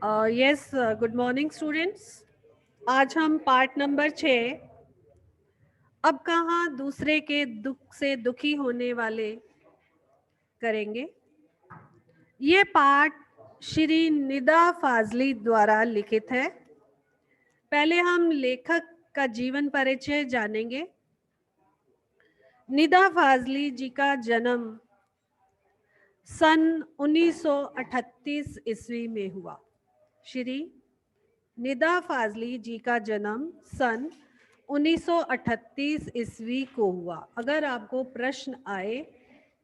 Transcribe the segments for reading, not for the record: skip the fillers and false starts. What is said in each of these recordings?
Yes, good morning students. आज हम part number 6 अब कहाँ दूसरे के दुख से दुखी होने वाले करेंगे। ये पाठ श्री निदा फाजली द्वारा लिखित है। पहले हम लेखक का जीवन परिचय जानेंगे। निदा फाजली जी का जन्म सन 1938 ईस्वी में हुआ। श्री निदा फाजली जी का जन्म सन 1938 ईस्वी को हुआ। अगर आपको प्रश्न आए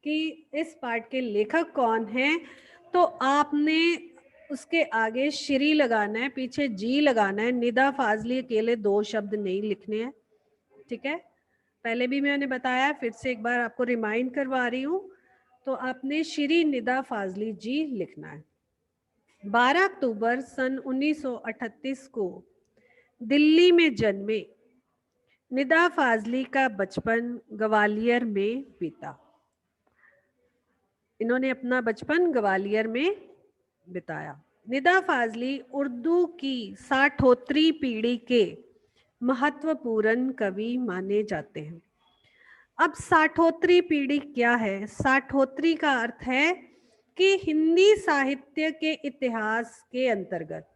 कि इस पाठ के लेखक कौन हैं, तो आपने उसके आगे श्री लगाना है, पीछे जी लगाना है। निदा फाजली अकेले 2 शब्द नहीं लिखने हैं, ठीक है। पहले भी मैंने बताया, फिर से एक बार आपको रिमाइंड करवा रही हूँ। तो आपने श्री निदा फाजली जी लिखना है। 12 अक्टूबर सन 1938 को दिल्ली में जन्मे निदा फाजली का बचपन ग्वालियर में बीता। इन्होंने अपना बचपन ग्वालियर में बिताया। निदा फाजली उर्दू की साठोत्री पीढ़ी के महत्वपूर्ण कवि माने जाते हैं। अब साठोत्री पीढ़ी क्या है? साठोत्री का अर्थ है कि हिंदी साहित्य के इतिहास के अंतर्गत,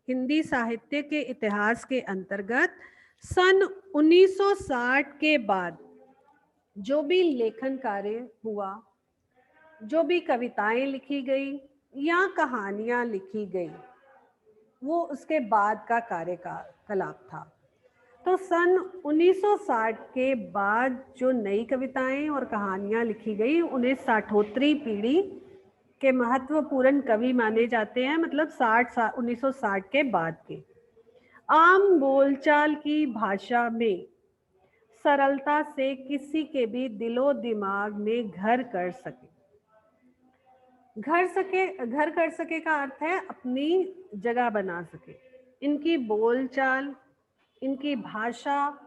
हिंदी साहित्य के इतिहास के अंतर्गत सन 1960 के बाद जो भी लेखन कार्य हुआ, जो भी कविताएं लिखी गई या कहानियां लिखी गई, वो उसके बाद का कार्यकलाप था। तो सन 1960 के बाद जो नई कविताएं और कहानियां लिखी गई, उन्हें साठोत्री पीढ़ी के महत्वपूर्ण कवि माने जाते हैं। मतलब 1960 के बाद के। आम बोलचाल की भाषा में सरलता से किसी के भी दिलो दिमाग में घर कर सके का अर्थ है अपनी जगह बना सके। इनकी बोलचाल, इनकी भाषा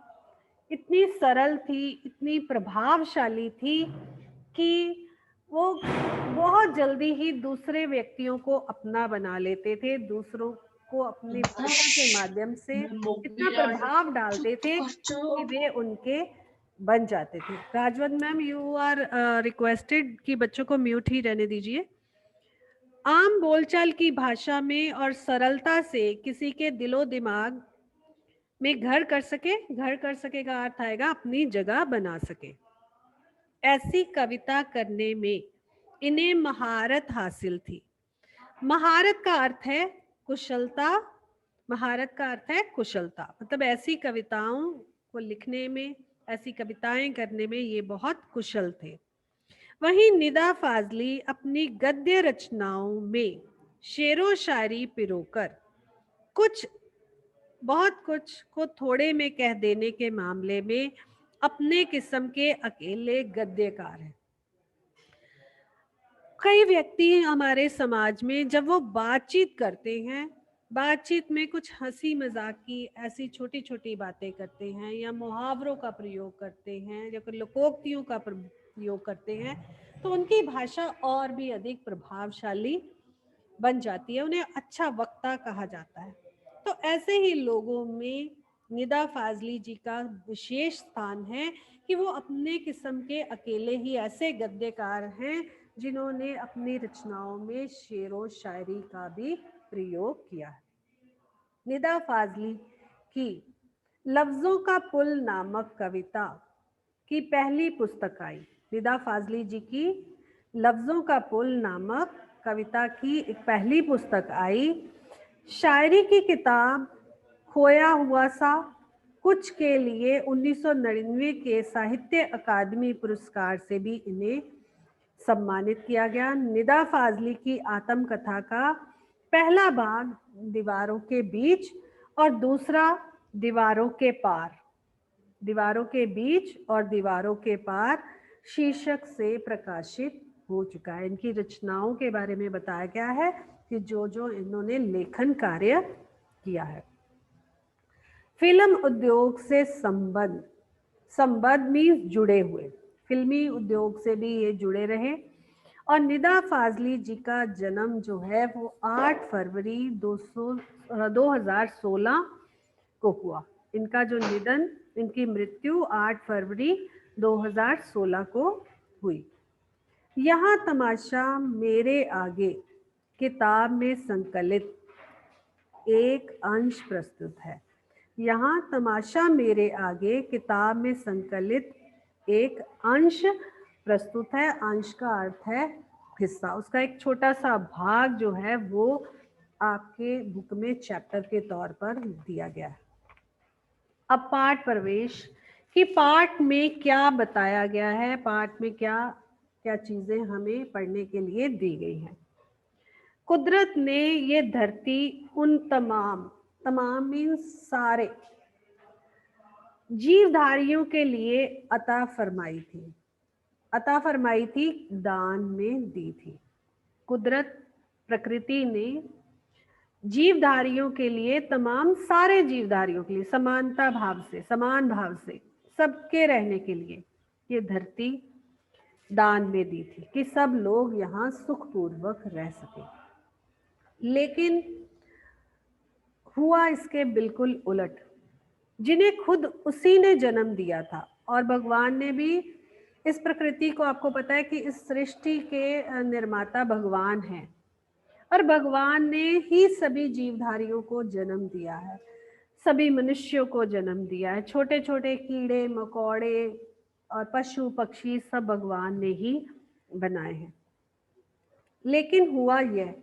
इतनी सरल थी, इतनी प्रभावशाली थी कि वो बहुत जल्दी ही दूसरे व्यक्तियों को अपना बना लेते थे। दूसरों को अपनी भाषा के माध्यम से इतना प्रभाव डालते थे कि वे उनके बन जाते थे। Rajwant ma'am, you are requested कि बच्चों को म्यूट ही रहने दीजिए। आम बोलचाल की भाषा में और सरलता से किसी के दिलो दिमाग में घर कर सके का अर्थ आएगा अपनी जगह बना सके। ऐसी कविता करने में इन्हें महारत हासिल थी। महारत का अर्थ है कुशलता। महारत का अर्थ है कुशलता। मतलब ऐसी कविताओं को लिखने में, ऐसी कविताएं करने में ये बहुत कुशल थे। वहीं निदा फाजली अपनी गद्य रचनाओं में शेरो शायरी पिरोकर बहुत कुछ को थोड़े में कह देने के मामले में अपने किस्म के अकेले गद्यकार हैं। कई व्यक्ति हमारे समाज में जब वो बातचीत करते हैं, बातचीत में कुछ हंसी मजाक की ऐसी छोटी छोटी बातें करते हैं, या मुहावरों का प्रयोग करते हैं, या लोकोक्तियों का प्रयोग करते हैं, तो उनकी भाषा और भी अधिक प्रभावशाली बन जाती है। उन्हें अच्छा वक्ता कहा जाता है। तो ऐसे ही लोगों में निदा फाजली जी का विशेष स्थान है कि वो अपने किस्म के अकेले ही ऐसे गद्यकार हैं जिन्होंने अपनी रचनाओं में शेरो शायरी का भी प्रयोग किया है। निदा फाजली की लफ्जों का पुल नामक कविता की पहली पुस्तक आई। निदा फाजली जी की लफ्जों का पुल नामक कविता की एक पहली पुस्तक आई। शायरी की किताब खोया हुआ सा कुछ के लिए 1999 के साहित्य अकादमी पुरस्कार से भी इन्हें सम्मानित किया गया। निदा फाजली की आत्मकथा का पहला भाग दीवारों के बीच और दूसरा दीवारों के पार, दीवारों के बीच और दीवारों के पार शीर्षक से प्रकाशित हो चुका है। इनकी रचनाओं के बारे में बताया गया है कि जो जो इन्होंने लेखन कार्य किया है। फिल्म उद्योग से संबंध मीन्स जुड़े हुए, फिल्मी उद्योग से भी ये जुड़े रहे और निदा फाजली जी का जन्म जो है वो 8 फरवरी 2016 को हुआ। इनका जो निधन, इनकी मृत्यु 8 फरवरी 2016 को हुई। यहाँ तमाशा मेरे आगे किताब में संकलित एक अंश प्रस्तुत है। यहाँ तमाशा मेरे आगे किताब में संकलित एक अंश प्रस्तुत है। अंश का अर्थ है हिस्सा, उसका एक छोटा सा भाग जो है वो आपके बुक में चैप्टर के तौर पर दिया गया है। अब पाठ प्रवेश कि पाठ में क्या बताया गया है, पाठ में क्या क्या चीजें हमें पढ़ने के लिए दी गई हैं। कुदरत ने ये धरती उन तमाम मीन्स सारे जीवधारियों के लिए अता फरमाई थी, दान में दी थी। कुदरत, प्रकृति ने जीवधारियों के लिए, तमाम सारे जीवधारियों के लिए समानता भाव से, समान भाव से सबके रहने के लिए ये धरती दान में दी थी कि सब लोग यहाँ सुखपूर्वक रह सके। लेकिन हुआ इसके बिल्कुल उलट, जिन्हें खुद उसी ने जन्म दिया था। और भगवान ने भी इस प्रकृति को, आपको पता है कि इस सृष्टि के निर्माता भगवान हैं, और भगवान ने ही सभी जीवधारियों को जन्म दिया है, सभी मनुष्यों को जन्म दिया है। छोटे छोटे कीड़े मकोड़े और पशु पक्षी सब भगवान ने ही बनाए हैं। लेकिन हुआ यह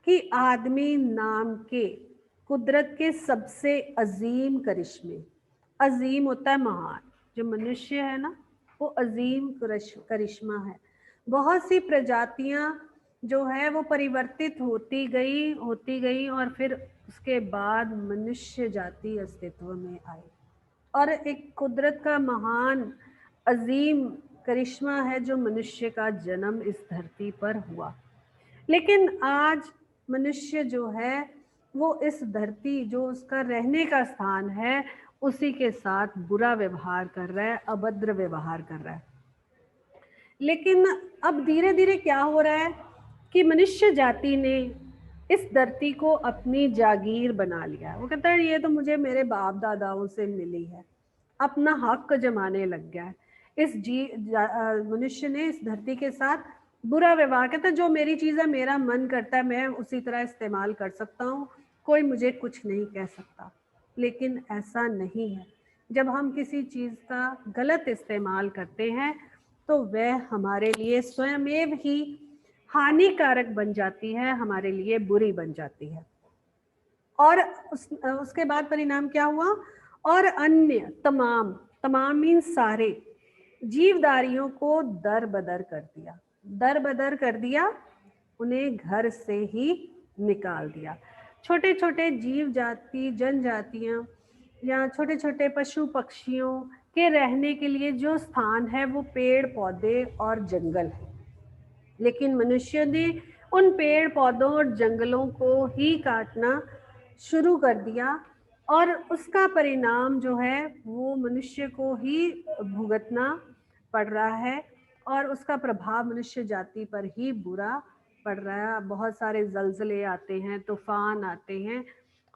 कि आदमी नाम के कुदरत के सबसे अजीम करिश्मे, अजीम होता है महान, जो मनुष्य है ना वो अजीम करिश्मा है। बहुत सी प्रजातियां जो है वो परिवर्तित होती गई और फिर उसके बाद मनुष्य जाति अस्तित्व में आई, और एक कुदरत का महान अजीम करिश्मा है जो मनुष्य का जन्म इस धरती पर हुआ। लेकिन आज मनुष्य जो है वो इस धरती, जो उसका रहने का स्थान है, उसी के साथ बुरा व्यवहार कर रहा है, अभद्र व्यवहार कर रहा है। लेकिन अब धीरे धीरे क्या हो रहा है कि मनुष्य जाति ने इस धरती को अपनी जागीर बना लिया। वो कहता है ये तो मुझे मेरे बाप दादाओं से मिली है, अपना हक जमाने लग गया है। इस मनुष्य ने इस धरती के साथ बुरा व्यवहार, कहता है जो मेरी चीज़ है, मेरा मन करता है मैं उसी तरह इस्तेमाल कर सकता हूँ, कोई मुझे कुछ नहीं कह सकता। लेकिन ऐसा नहीं है। जब हम किसी चीज़ का गलत इस्तेमाल करते हैं तो वह हमारे लिए स्वयमेव ही हानिकारक बन जाती है, हमारे लिए बुरी बन जाती है। और उसके बाद परिणाम क्या हुआ? और अन्य तमाम मीन्स सारे जीवधारियों को दर बदर कर दिया, उन्हें घर से ही निकाल दिया। छोटे छोटे जीव जाति, जनजातियां या छोटे छोटे पशु पक्षियों के रहने के लिए जो स्थान है वो पेड़ पौधे और जंगल है। लेकिन मनुष्य ने उन पेड़ पौधों और जंगलों को ही काटना शुरू कर दिया, और उसका परिणाम जो है वो मनुष्य को ही भुगतना पड़ रहा है, और उसका प्रभाव मनुष्य जाति पर ही बुरा पड़ रहा है। बहुत सारे जलजले आते हैं, तूफान आते हैं,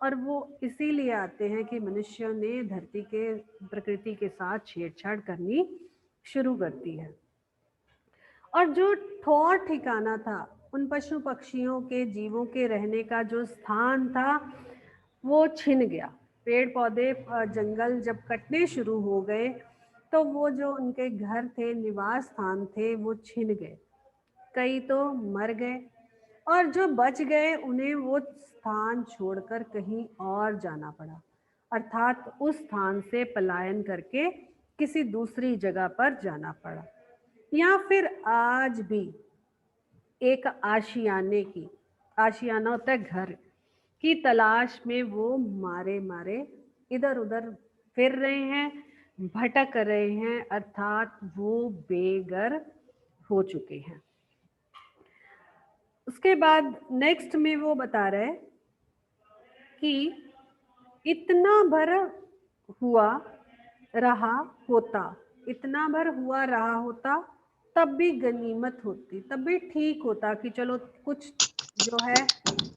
और वो इसीलिए आते हैं कि मनुष्य ने धरती के, प्रकृति के साथ छेड़छाड़ करनी शुरू करती है। और जो ठौर ठिकाना था, उन पशु पक्षियों के, जीवों के रहने का जो स्थान था वो छिन गया। पेड़ पौधे जंगल जब कटने शुरू हो गए तो वो जो उनके घर थे, निवास स्थान थे, वो छिन गए। कई तो मर गए, और जो बच गए उन्हें वो स्थान छोड़कर कहीं और जाना पड़ा, अर्थात उस स्थान से पलायन करके किसी दूसरी जगह पर जाना पड़ा। या फिर आज भी एक आशियाना होता है घर की तलाश में वो मारे इधर उधर फिर रहे हैं, भटक रहे हैं, अर्थात वो बेघर हो चुके हैं। उसके बाद नेक्स्ट में वो बता रहे कि इतना भर हुआ रहा होता तब भी गनीमत होती, तब भी ठीक होता कि चलो कुछ जो है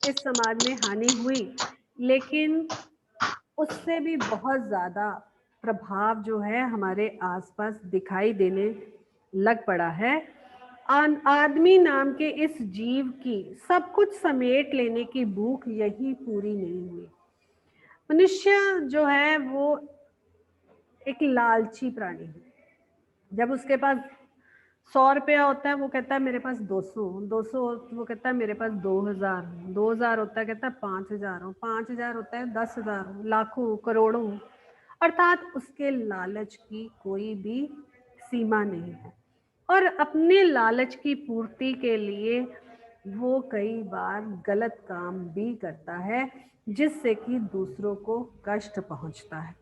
इस समाज में हानि हुई, लेकिन उससे भी बहुत ज़्यादा प्रभाव जो है हमारे आसपास दिखाई देने लग पड़ा है। आदमी नाम के इस जीव की सब कुछ समेट लेने की भूख यही पूरी नहीं हुई। मनुष्य जो है वो एक लालची प्राणी है। जब उसके पास 100 रुपया होता है वो कहता है मेरे पास 200 वो कहता है मेरे पास 2000, 2000 होता है कहता है 5000 हो, 5000 होता है 10,000 हो, लाखों करोड़ों हो। अर्थात उसके लालच की कोई भी सीमा नहीं है, और अपने लालच की पूर्ति के लिए वो कई बार गलत काम भी करता है, जिससे कि दूसरों को कष्ट पहुंचता है।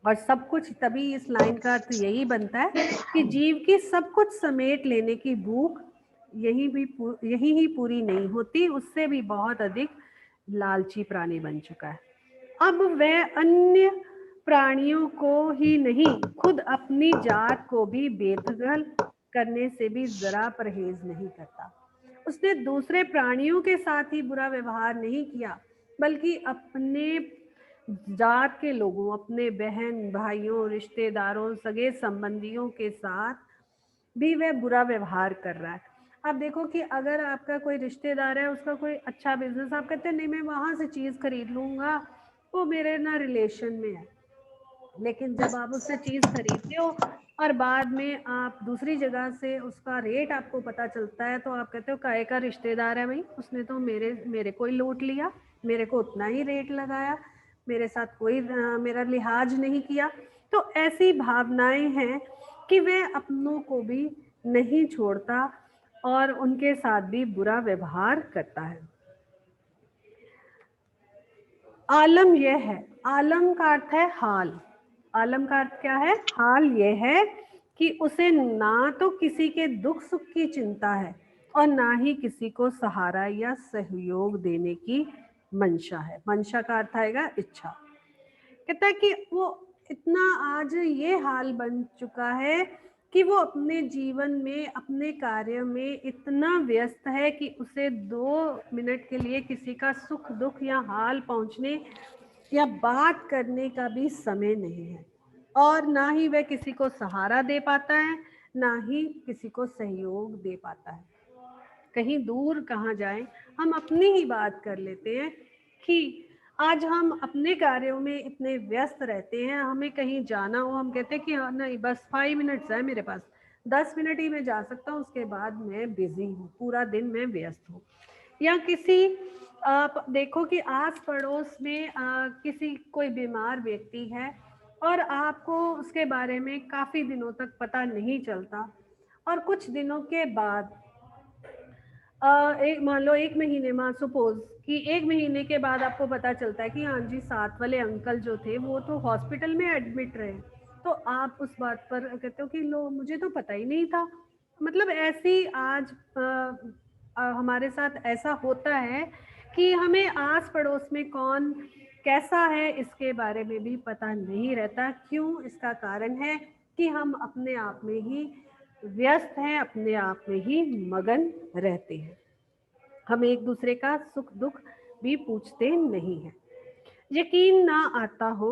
और सब कुछ, तभी इस लाइन का अर्थ यही बनता है कि जीव की सब कुछ समेट लेने की भूख यही ही पूरी नहीं होती, उससे भी बहुत अधिक लालची प्राणी बन चुका है। अब वह अन्य प्राणियों को ही नहीं, खुद अपनी जात को भी बेदखल करने से भी जरा परहेज नहीं करता। उसने दूसरे प्राणियों के साथ ही बुरा व्यवहार नहीं किया, बल्कि अपने जात के लोगों, अपने बहन भाइयों, रिश्तेदारों, सगे संबंधियों के साथ भी वह बुरा व्यवहार कर रहा है। आप देखो कि अगर आपका कोई रिश्तेदार है, उसका कोई अच्छा बिजनेस, आप कहते हैं नहीं मैं वहां से चीज खरीद लूंगा, वो मेरे ना रिलेशन में है। लेकिन जब आप उससे चीज खरीदते हो और बाद में आप दूसरी जगह से उसका रेट आपको पता चलता है, तो आप कहते हो काहे का रिश्तेदार है भाई, उसने तो मेरे को ही लूट लिया, मेरे को उतना ही रेट लगाया, मेरे साथ कोई मेरा लिहाज नहीं किया। तो ऐसी भावनाएं हैं कि वह अपनों को भी नहीं छोड़ता और उनके साथ भी बुरा व्यवहार करता है। आलम यह है, आलम का अर्थ है हाल। आलम का अर्थ क्या है? हाल यह है कि उसे ना तो किसी के दुख सुख की चिंता है और ना ही किसी को सहारा या सहयोग देने की मंशा है। मंशा का अर्थ आएगा इच्छा। कहता है कि वो इतना आज ये हाल बन चुका है कि वो अपने जीवन में, अपने कार्य में इतना व्यस्त है कि उसे 2 मिनट के लिए किसी का सुख दुख या हाल पहुंचने या बात करने का भी समय नहीं है, और ना ही वह किसी को सहारा दे पाता है, ना ही किसी को सहयोग दे पाता है। कहीं दूर कहाँ जाएं, हम अपनी ही बात कर लेते हैं कि आज हम अपने कार्यों में इतने व्यस्त रहते हैं, हमें कहीं जाना हो, हम कहते हैं कि हाँ नहीं बस 5 मिनट्स है मेरे पास, 10 मिनट ही मैं जा सकता हूँ, उसके बाद मैं बिजी हूँ, पूरा दिन मैं व्यस्त हूँ। या किसी आप देखो कि आस पड़ोस में किसी कोई बीमार व्यक्ति है और आपको उसके बारे में काफ़ी दिनों तक पता नहीं चलता, और कुछ दिनों के बाद एक मान लो 1 महीने में, सपोज कि 1 महीने के बाद आपको पता चलता है कि हाँ जी साथ वाले अंकल जो थे वो तो हॉस्पिटल में एडमिट रहे। तो आप उस बात पर कहते हो कि लो मुझे तो पता ही नहीं था। मतलब ऐसी आज हमारे साथ ऐसा होता है कि हमें आस पड़ोस में कौन कैसा है इसके बारे में भी पता नहीं रहता। क्यों? इसका कारण है कि हम अपने आप में ही व्यस्त हैं, अपने आप में ही मगन रहते हैं। हम एक दूसरे का सुख दुख भी पूछते नहीं हैं। यकीन ना आता हो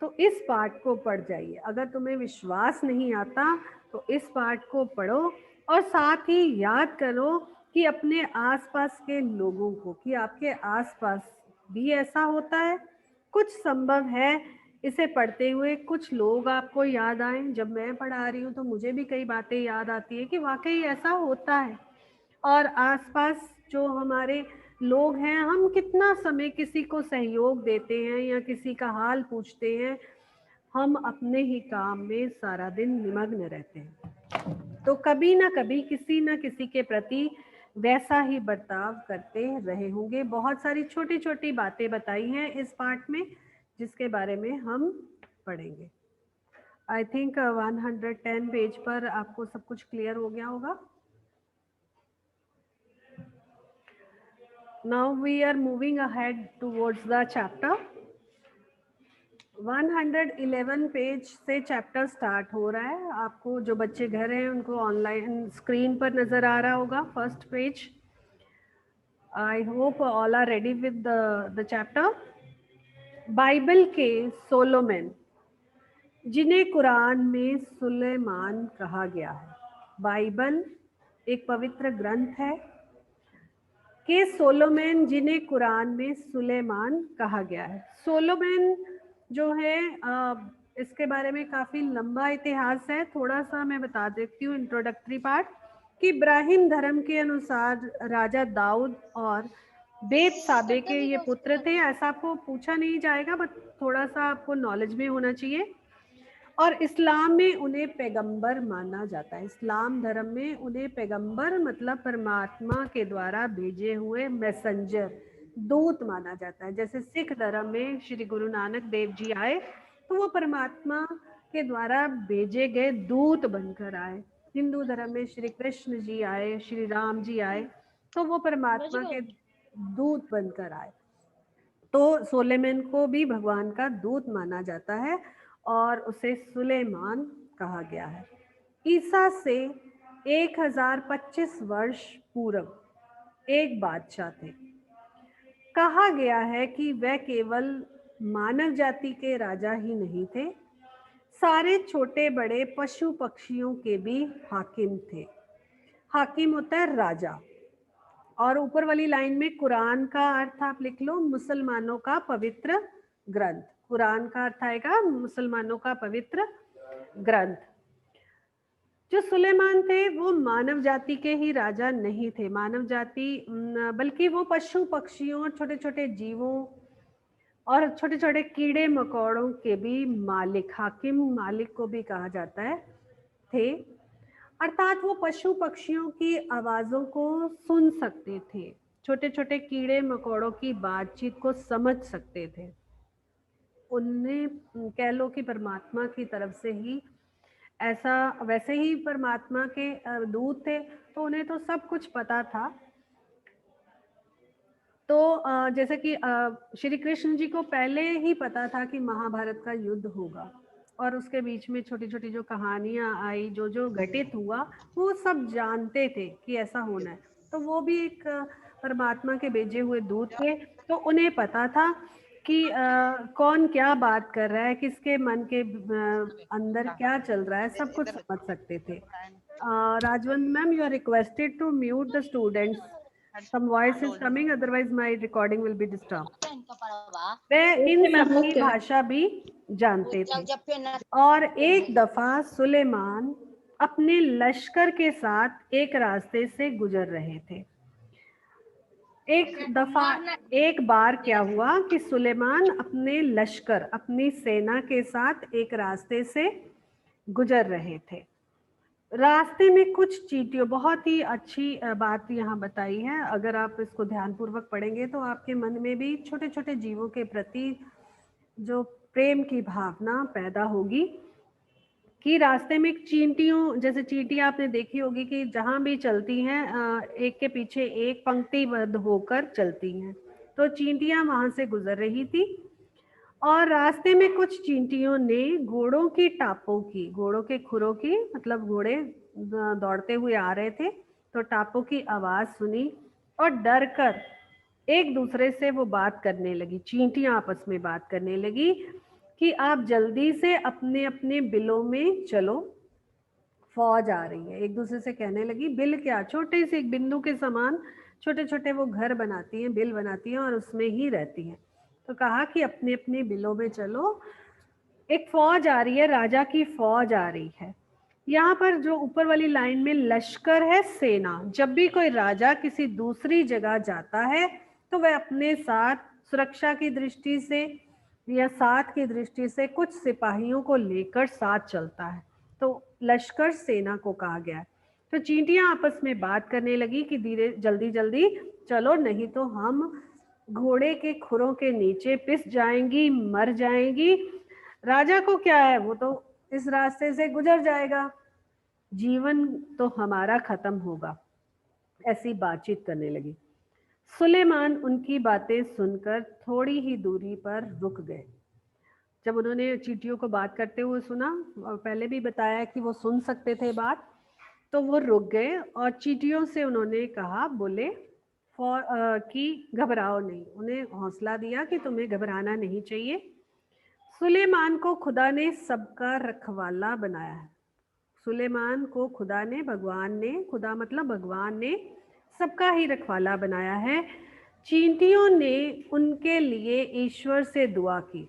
तो इस पाठ को पढ़ जाइए। अगर तुम्हें विश्वास नहीं आता तो इस पाठ को पढ़ो और साथ ही याद करो कि अपने आसपास के लोगों को, कि आपके आसपास भी ऐसा होता है। कुछ संभव है इसे पढ़ते हुए कुछ लोग आपको याद आए। जब मैं पढ़ा रही हूँ तो मुझे भी कई बातें याद आती है कि वाकई ऐसा होता है। और आसपास जो हमारे लोग हैं, हम कितना समय किसी को सहयोग देते हैं या किसी का हाल पूछते हैं, हम अपने ही काम में सारा दिन निमग्न रहते हैं। तो कभी ना कभी किसी ना किसी के प्रति वैसा ही बर्ताव करते रहे होंगे। बहुत सारी छोटी छोटी बातें बताई हैं इस पाठ में जिसके बारे में हम पढ़ेंगे। आई थिंक 110 पेज पर आपको सब कुछ क्लियर हो गया होगा। Now we are moving ahead towards the chapter. 111 page से चैप्टर स्टार्ट हो रहा है। आपको जो बच्चे घर हैं उनको ऑनलाइन स्क्रीन पर नज़र आ रहा होगा first page. I hope all are ready with the chapter. Bible के सोलोमन, जिन्हें कुरान में सुलेमान कहा गया है। बाइबल एक पवित्र ग्रंथ है कि सोलोमन, जिन्हें कुरान में सुलेमान कहा गया है। सोलोमन जो है इसके बारे में काफ़ी लंबा इतिहास है। थोड़ा सा मैं बता देती हूँ इंट्रोडक्टरी पार्ट कि इब्राहिम धर्म के अनुसार राजा दाऊद और बेतसाबे के ये पुत्र थे। ऐसा आपको पूछा नहीं जाएगा, बट थोड़ा सा आपको नॉलेज में होना चाहिए। और इस्लाम में उन्हें पैगंबर माना जाता है। इस्लाम धर्म में उन्हें पैगंबर मतलब परमात्मा के द्वारा भेजे हुए मैसेंजर, दूत माना जाता है। जैसे सिख धर्म में श्री गुरु नानक देव जी आए तो वो परमात्मा के द्वारा भेजे गए दूत बनकर आए। हिंदू धर्म में श्री कृष्ण जी आए, श्री राम जी आए तो वो परमात्मा के दूत बनकर आए। तो सोलेमन को भी भगवान का दूत माना जाता है और उसे सुलेमान कहा गया है। ईसा से 1025 वर्ष पूर्व एक बादशाह थे। कहा गया है कि वह केवल मानव जाति के राजा ही नहीं थे, सारे छोटे बड़े पशु पक्षियों के भी हाकिम थे। हाकिम होता है राजा। और ऊपर वाली लाइन में कुरान का अर्थ आप लिख लो, मुसलमानों का पवित्र ग्रंथ। कुरान का अर्थ आएगा मुसलमानों का पवित्र ग्रंथ। जो सुलेमान थे वो मानव जाति के ही राजा नहीं थे, मानव जाति बल्कि वो पशु पक्षियों, छोटे छोटे जीवों और छोटे छोटे कीड़े मकोड़ों के भी मालिक, हाकिम मालिक को भी कहा जाता है, थे। अर्थात वो पशु पक्षियों की आवाज़ों को सुन सकते थे, छोटे छोटे कीड़े मकोड़ों की बातचीत को समझ सकते थे। उन्हें कह लो कि परमात्मा की तरफ से ही ऐसा, वैसे ही परमात्मा के दूत थे तो उन्हें तो सब कुछ पता था। तो जैसे कि श्री कृष्ण जी को पहले ही पता था कि महाभारत का युद्ध होगा और उसके बीच में छोटी छोटी जो कहानियां आई, जो जो घटित हुआ, वो सब जानते थे कि ऐसा होना है। तो वो भी एक परमात्मा के भेजे हुए दूत थे, तो उन्हें पता था कि कौन क्या बात कर रहा है, किसके मन के अंदर क्या चल रहा है, सब कुछ समझ सकते थे। Rajwant ma'am, you are requested to mute the students. Some voice is coming, otherwise my recording will be disturbed. वे इन सबकी भाषा भी जानते थे। और एक दफा सुलेमान अपने लश्कर के साथ एक रास्ते से गुजर रहे थे। एक बार क्या हुआ कि सुलेमान अपने लश्कर, अपनी सेना के साथ एक रास्ते से गुजर रहे थे। रास्ते में कुछ चींटियों, बहुत ही अच्छी बात यहाँ बताई है, अगर आप इसको ध्यानपूर्वक पढ़ेंगे तो आपके मन में भी छोटे छोटे जीवों के प्रति जो प्रेम की भावना पैदा होगी। कि रास्ते में चींटियों, जैसे चींटियां आपने देखी होगी कि जहाँ भी चलती हैं एक के पीछे एक पंक्तिबद्ध होकर चलती हैं, तो चींटियां वहां से गुजर रही थी और रास्ते में कुछ चींटियों ने घोड़ों की टापों की, घोड़ों के खुरों की, मतलब घोड़े दौड़ते हुए आ रहे थे तो टापों की आवाज सुनी और डर कर एक दूसरे से वो बात करने लगी। चींटियां आपस में बात करने लगी कि आप जल्दी से अपने अपने बिलों में चलो, फौज आ रही है। एक दूसरे से कहने लगी। बिल क्या, छोटे से एक बिंदु के समान छोटे छोटे वो घर बनाती हैं, बिल बनाती हैं और उसमें ही रहती हैं। तो कहा कि अपने अपने बिलों में चलो, एक फौज आ रही है, राजा की फौज आ रही है। यहाँ पर जो ऊपर वाली लाइन में लश्कर है, सेना। जब भी कोई राजा किसी दूसरी जगह जाता है तो वह अपने साथ सुरक्षा की दृष्टि से या साथ की दृष्टि से कुछ सिपाहियों को लेकर साथ चलता है, तो लश्कर सेना को कहा गया है। तो चींटियां आपस में बात करने लगी कि धीरे जल्दी जल्दी चलो, नहीं तो हम घोड़े के खुरों के नीचे पिस जाएंगी, मर जाएंगी। राजा को क्या है, वो तो इस रास्ते से गुजर जाएगा, जीवन तो हमारा खत्म होगा। ऐसी बातचीत करने लगी। सुलेमान उनकी बातें सुनकर थोड़ी ही दूरी पर रुक गए। जब उन्होंने चींटियों को बात करते हुए सुना, और पहले भी बताया कि वो सुन सकते थे बात, तो वो रुक गए और चींटियों से उन्होंने कहा, बोले कि घबराओ नहीं, उन्हें हौसला दिया कि तुम्हें घबराना नहीं चाहिए। सुलेमान को खुदा ने सबका रखवाला बनाया है। सुलेमान को खुदा ने, भगवान ने, खुदा मतलब भगवान ने सबका ही रखवाला बनाया है। चींटियों ने उनके लिए ईश्वर से दुआ की।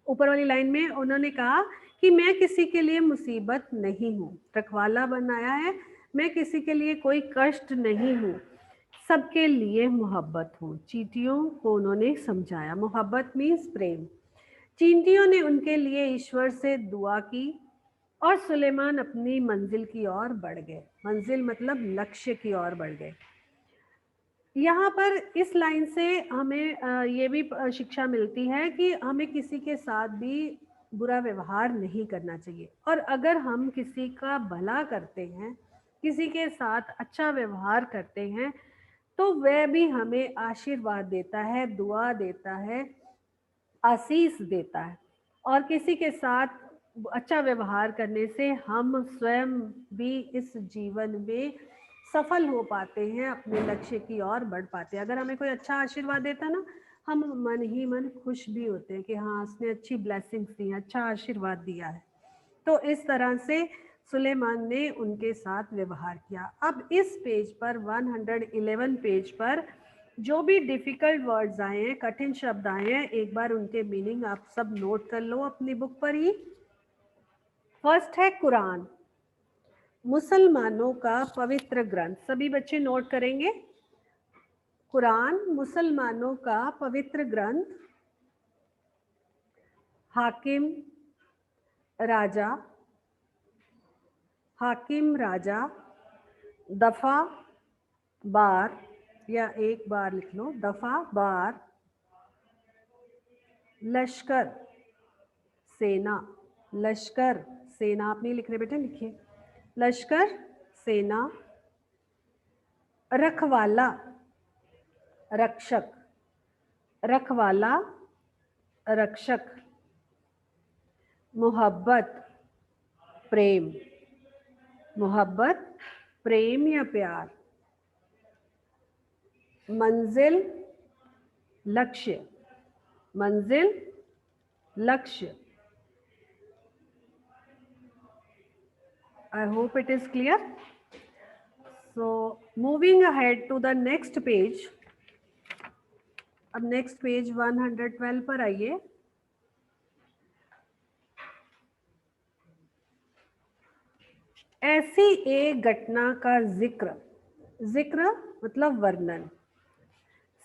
ऊपर वाली लाइन में उन्होंने कहा कि मैं किसी के लिए मुसीबत नहीं हूँ, रखवाला बनाया है, मैं किसी के लिए कोई कष्ट नहीं हूँ, सबके लिए मोहब्बत हूँ। चींटियों को उन्होंने समझाया, मोहब्बत मीन्स प्रेम। चींटियों ने उनके लिए ईश्वर से दुआ की और सुलेमान अपनी मंजिल की ओर बढ़ गए। मंजिल मतलब लक्ष्य की ओर बढ़ गए। यहाँ पर इस लाइन से हमें ये भी शिक्षा मिलती है कि हमें किसी के साथ भी बुरा व्यवहार नहीं करना चाहिए, और अगर हम किसी का भला करते हैं, किसी के साथ अच्छा व्यवहार करते हैं, तो वह भी हमें आशीर्वाद देता है, दुआ देता है, आशीष देता है। और किसी के साथ अच्छा व्यवहार करने से हम स्वयं भी इस जीवन में सफल हो पाते हैं, अपने लक्ष्य की ओर बढ़ पाते हैं। अगर हमें कोई अच्छा आशीर्वाद देता ना, हम मन ही मन खुश भी होते हैं कि हाँ, उसने अच्छी ब्लेसिंग्स दी हैं, अच्छा आशीर्वाद दिया है। तो इस तरह से सुलेमान ने उनके साथ व्यवहार किया। अब इस पेज पर 111 पेज पर जो भी डिफिकल्ट वर्ड्स आए हैं, कठिन शब्द आए हैं, एक बार उनके मीनिंग आप सब नोट कर लो अपनी बुक पर ही। फर्स्ट है कुरान, मुसलमानों का पवित्र ग्रंथ। सभी बच्चे नोट करेंगे। कुरान मुसलमानों का पवित्र ग्रंथ। हाकिम राजा, हाकिम राजा, दफा बार, या एक बार लिख लो, दफा बार, लश्कर सेना, लश्कर सेना, आप नहीं लिख रहे बेटे, लिखिए, लश्कर सेना, रखवाला रक्षक, रखवाला रक्षक, मोहब्बत प्रेम, मोहब्बत प्रेम या प्यार, मंजिल लक्ष्य, मंजिल लक्ष्य। I hope it is clear. So moving ahead to the next page. अब नेक्स्ट पेज 112 पर आइए। ऐसी एक घटना का जिक्र, जिक्र मतलब वर्णन,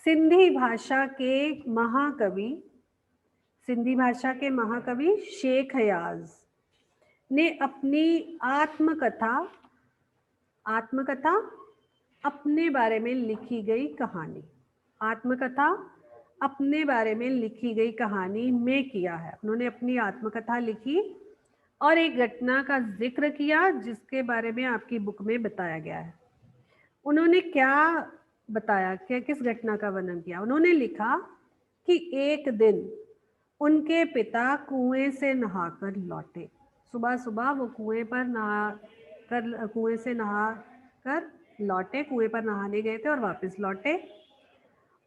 सिंधी भाषा के महाकवि, सिंधी भाषा के महाकवि शेख हयाज ने अपनी आत्मकथा, आत्मकथा अपने बारे में लिखी गई कहानी, आत्मकथा अपने बारे में लिखी गई कहानी में किया है। उन्होंने अपनी आत्मकथा लिखी और एक घटना का जिक्र किया जिसके बारे में आपकी बुक में बताया गया है। उन्होंने क्या बताया, क्या किस घटना का वर्णन किया? उन्होंने लिखा कि एक दिन उनके पिता कुएं से नहाकर लौटे। सुबह सुबह वो कुएं से नहा कर लौटे, कुएं पर नहाने गए थे और वापस लौटे।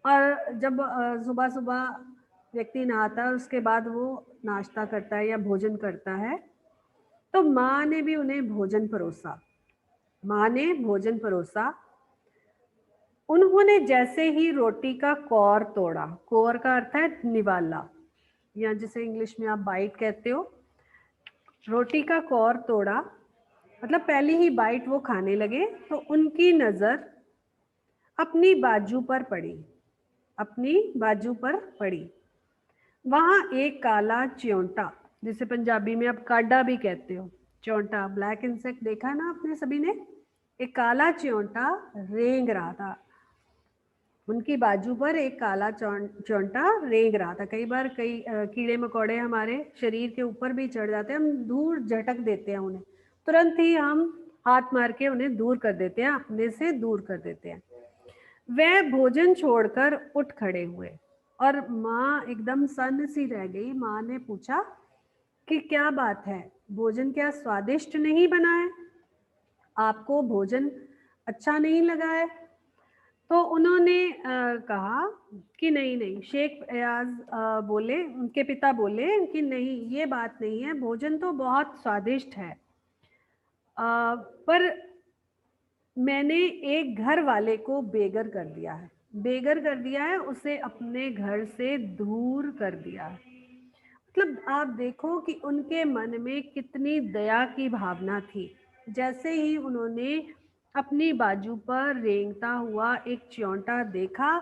और जब सुबह सुबह व्यक्ति नहाता है, उसके बाद वो नाश्ता करता है या भोजन करता है, तो माँ ने भी उन्हें भोजन परोसा, माँ ने भोजन परोसा। उन्होंने जैसे ही रोटी का कौर तोड़ा, कौर का अर्थ है निवाला, या जिसे इंग्लिश में आप बाइट कहते हो, रोटी का कौर तोड़ा मतलब पहली ही बाइट वो खाने लगे तो उनकी नज़र अपनी बाजू पर पड़ी, अपनी बाजू पर पड़ी। वहाँ एक काला च्योंटा, जिसे पंजाबी में आप काडा भी कहते हो, च्योंटा, ब्लैक इंसेक्ट देखा है ना आपने सभी ने, एक काला च्योंटा रेंग रहा था। उनकी बाजू पर एक काला च्योंटा रेंग रहा था। कई बार कई कीड़े मकोड़े हमारे शरीर के ऊपर भी चढ़ जाते हैं, हम दूर झटक देते हैं उन्हें, तुरंत ही हम हाथ मार के उन्हें दूर कर देते हैं, अपने से दूर कर देते हैं। वह भोजन छोड़कर उठ खड़े हुए और माँ एकदम सन्न सी रह गई। माँ ने पूछा कि क्या बात है, भोजन क्या स्वादिष्ट नहीं बना है? आपको भोजन अच्छा नहीं लगा है? तो उन्होंने कहा कि नहीं नहीं, शेख फयाज बोले, उनके पिता बोले कि नहीं, ये बात नहीं है, भोजन तो बहुत स्वादिष्ट है, पर मैंने एक घर वाले को बेघर कर दिया है। बेघर कर दिया है, उसे अपने घर से दूर कर दिया है। मतलब आप देखो कि उनके मन में कितनी दया की भावना थी। जैसे ही उन्होंने अपनी बाजू पर रेंगता हुआ एक च्योंटा देखा,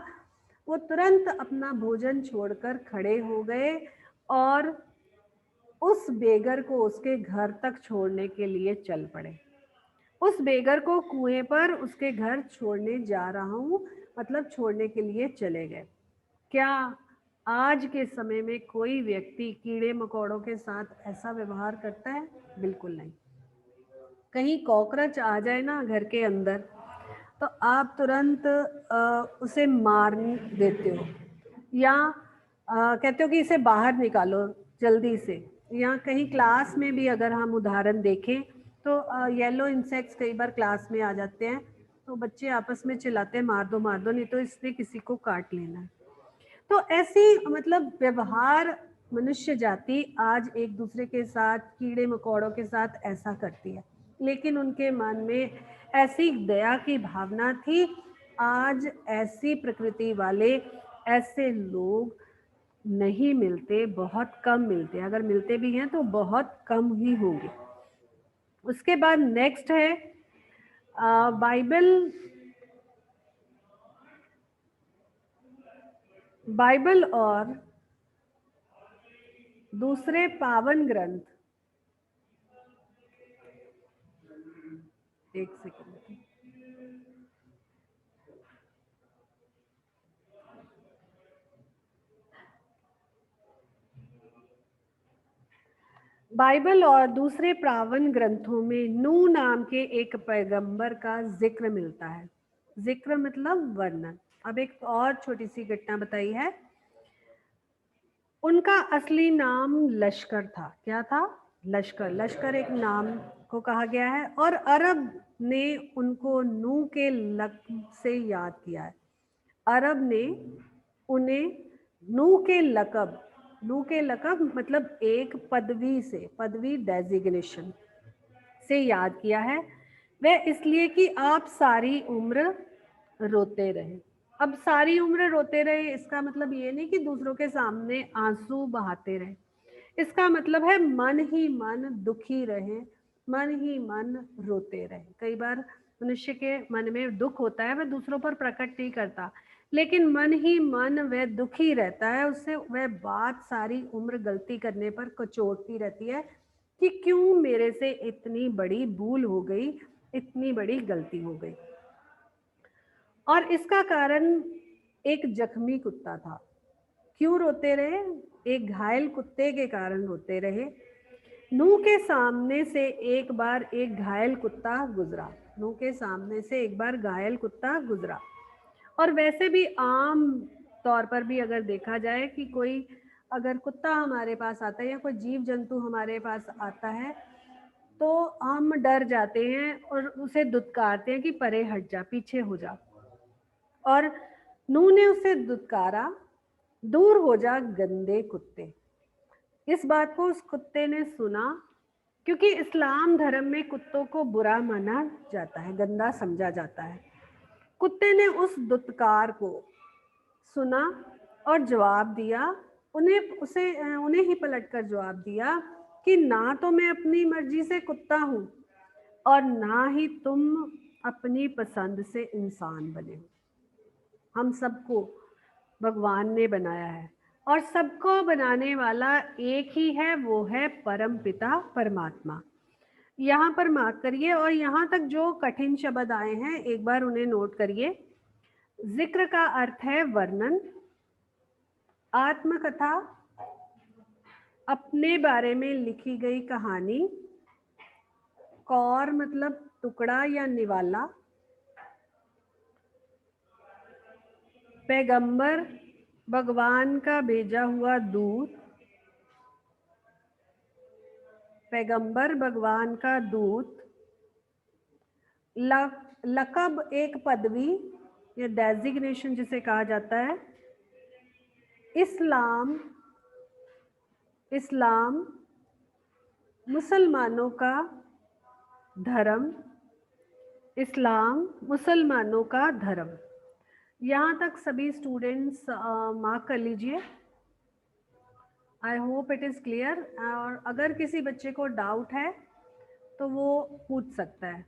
वो तुरंत अपना भोजन छोड़कर खड़े हो गए और उस बेघर को उसके घर तक छोड़ने के लिए चल पड़े। उस बेघर को कुएं पर उसके घर छोड़ने जा रहा हूँ, मतलब छोड़ने के लिए चले गए। क्या आज के समय में कोई व्यक्ति कीड़े मकोड़ों के साथ ऐसा व्यवहार करता है? बिल्कुल नहीं। कहीं कॉकरोच आ जाए ना घर के अंदर, तो आप तुरंत उसे मार देते हो, या कहते हो कि इसे बाहर निकालो जल्दी से। या कहीं क्लास में भी अगर हम उदाहरण देखें तो येलो इंसेक्ट्स कई बार क्लास में आ जाते हैं, तो बच्चे आपस में चिल्लाते हैं मार दो नहीं तो इसने किसी को काट लेना है। तो ऐसी मतलब व्यवहार मनुष्य जाति आज एक दूसरे के साथ, कीड़े मकोड़ों के साथ ऐसा करती है, लेकिन उनके मन में ऐसी दया की भावना थी। आज ऐसी प्रकृति वाले, ऐसे लोग नहीं मिलते, बहुत कम मिलते हैं। अगर मिलते भी हैं तो बहुत कम ही होंगे। उसके बाद नेक्स्ट है बाइबल। बाइबल और दूसरे पावन ग्रंथ, एक सेकंड, बाइबल और दूसरे पावन ग्रंथों में नूह नाम के एक पैगंबर का जिक्र मिलता है। जिक्र मतलब वर्णन। अब एक और छोटी सी घटना बताई है। उनका असली नाम लश्कर था। क्या था? लश्कर। लश्कर एक नाम को कहा गया है, और अरब ने उनको नूह के लक़ब से याद किया है। अरब ने उन्हें नूह के लक़ब, नूह के लक़ब मतलब एक पदवी से, पदवी डेजिग्नेशन से याद किया है। वह इसलिए कि आप सारी उम्र रोते रहे। अब सारी उम्र रोते रहे, इसका मतलब ये नहीं कि दूसरों के सामने आंसू बहाते रहे। इसका मतलब है मन ही मन दुखी रहे, मन ही मन रोते रहे। कई बार मनुष्य के मन में दुख होता है, वह दूसरों पर प्रकट नहीं करता, लेकिन मन ही मन वह दुखी रहता है। उससे वह बात सारी उम्र गलती करने पर कचोटती रहती है कि क्यों मेरे से इतनी बड़ी भूल हो गई, इतनी बड़ी गलती हो गई। और इसका कारण एक जख्मी कुत्ता था। क्यों रोते रहे? एक घायल कुत्ते के कारण रोते रहे। नूह के सामने से एक बार एक घायल कुत्ता गुजरा। नूह के सामने से एक बार घायल कुत्ता गुजरा। और वैसे भी आम तौर पर भी अगर देखा जाए कि कोई अगर कुत्ता हमारे पास आता है या कोई जीव जंतु हमारे पास आता है, तो हम डर जाते हैं और उसे दुत्कारते हैं कि परे हट जा, पीछे हो जा। और नूह ने उसे दुत्कारा, दूर हो जा गंदे कुत्ते। इस बात को उस कुत्ते ने सुना, क्योंकि इस्लाम धर्म में कुत्तों को बुरा माना जाता है, गंदा समझा जाता है। कुत्ते ने उस दुत्कार को सुना और जवाब दिया। उन्हें ही पलटकर जवाब दिया कि ना तो मैं अपनी मर्जी से कुत्ता हूँ और ना ही तुम अपनी पसंद से इंसान बने हो। हम सबको भगवान ने बनाया है, और सबको बनाने वाला एक ही है, वो है परम पिता परमात्मा। यहाँ पर मार्क करिए, और यहाँ तक जो कठिन शब्द आए हैं एक बार उन्हें नोट करिए। जिक्र का अर्थ है वर्णन, आत्मकथा अपने बारे में लिखी गई कहानी, कौर मतलब टुकड़ा या निवाला, पैगंबर भगवान का भेजा हुआ दूत, पैगंबर भगवान का दूत, लक़ब एक पदवी या डेजिग्नेशन जिसे कहा जाता है, इस्लाम, इस्लाम मुसलमानों का धर्म, इस्लाम मुसलमानों का धर्म। यहाँ तक सभी स्टूडेंट्स मार्क कर लीजिए। I hope it is clear. और अगर किसी बच्चे को डाउट है तो वो पूछ सकता है।